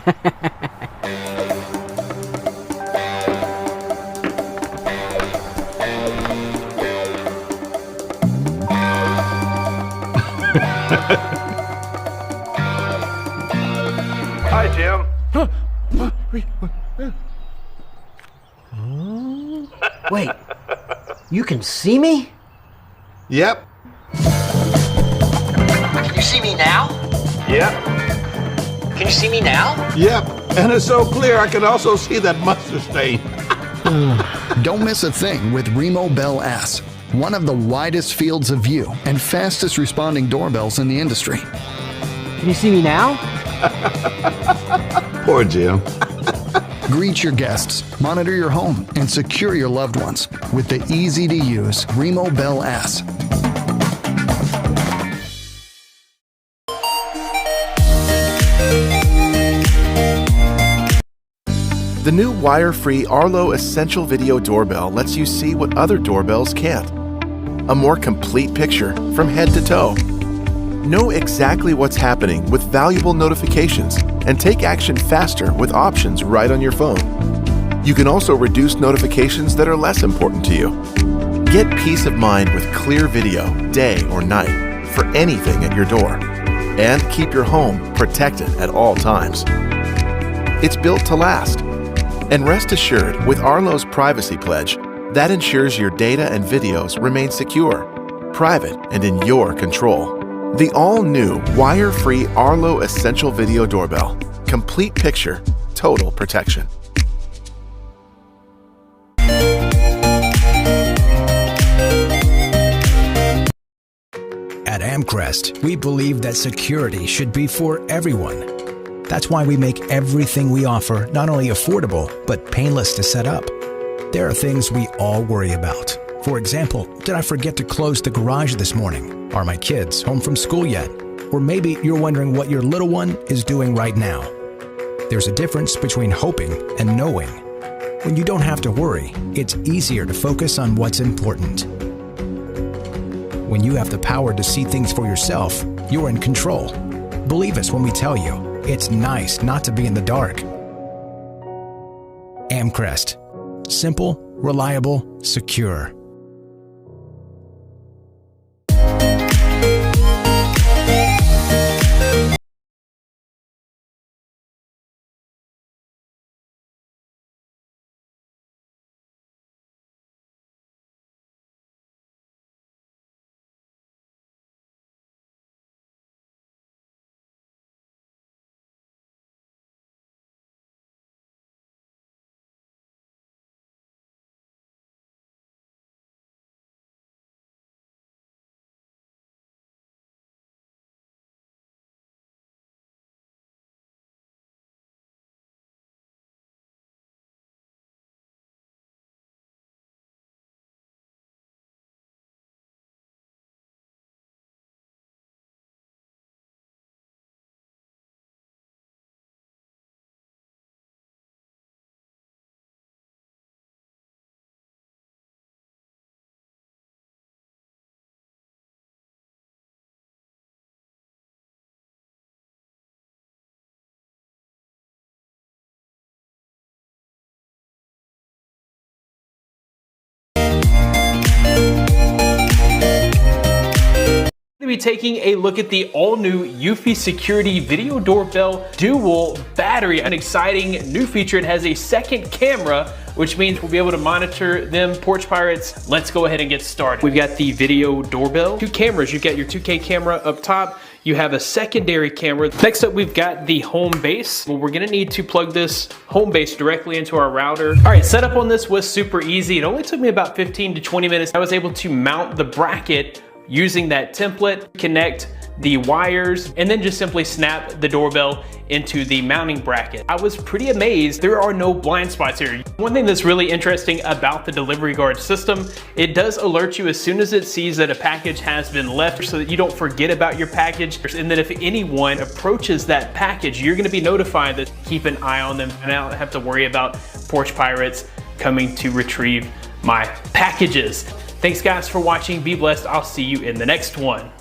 Hi, Jim. Wait, you can see me? Yep. Can you see me now? Yep. Can you see me now? Yep. And it's so clear I can also see that mustard stain. Don't miss a thing with RemoBell S, one of the widest fields of view and fastest responding doorbells in the industry. Can you see me now? Poor Jim. Greet your guests, monitor your home, and secure your loved ones with the easy-to-use RemoBell S. The new wire-free Arlo Essential Video Doorbell lets you see what other doorbells can't. A more complete picture from head to toe. Know exactly what's happening with valuable notifications and take action faster with options right on your phone. You can also reduce notifications that are less important to you. Get peace of mind with clear video, day or night, for anything at your door. And keep your home protected at all times. It's built to last. And rest assured, with Arlo's Privacy Pledge, that ensures your data and videos remain secure, private, and in your control. The all-new wire-free Arlo Essential Video Doorbell. Complete picture, total protection. At Amcrest, we believe that security should be for everyone. That's why we make everything we offer not only affordable, but painless to set up. There are things we all worry about. For example, did I forget to close the garage this morning? Are my kids home from school yet? Or maybe you're wondering what your little one is doing right now. There's a difference between hoping and knowing. When you don't have to worry, it's easier to focus on what's important. When you have the power to see things for yourself, you're in control. Believe us when we tell you, it's nice not to be in the dark. Amcrest. Simple, reliable, secure. Be taking a look at the all-new eufy Security Video Doorbell Dual Battery, an exciting new feature. It has a second camera, which means we'll be able to monitor them porch pirates. Let's go ahead and get started. We've got the video doorbell, two cameras. You've got your 2K camera up top. You have a secondary camera. Next up, we've got the home base. Well, we're gonna need to plug this home base directly into our router. All right, setup on this was super easy. It only took me about 15 to 20 minutes. I was able to mount the bracket using that template, connect the wires, and then just simply snap the doorbell into the mounting bracket. I was pretty amazed. There are no blind spots here. One thing that's really interesting about the delivery guard system, it does alert you as soon as it sees that a package has been left so that you don't forget about your package. And then if anyone approaches that package, you're gonna be notified to keep an eye on them and I don't have to worry about porch pirates coming to retrieve my packages. Thanks guys for watching. Be blessed. I'll see you in the next one.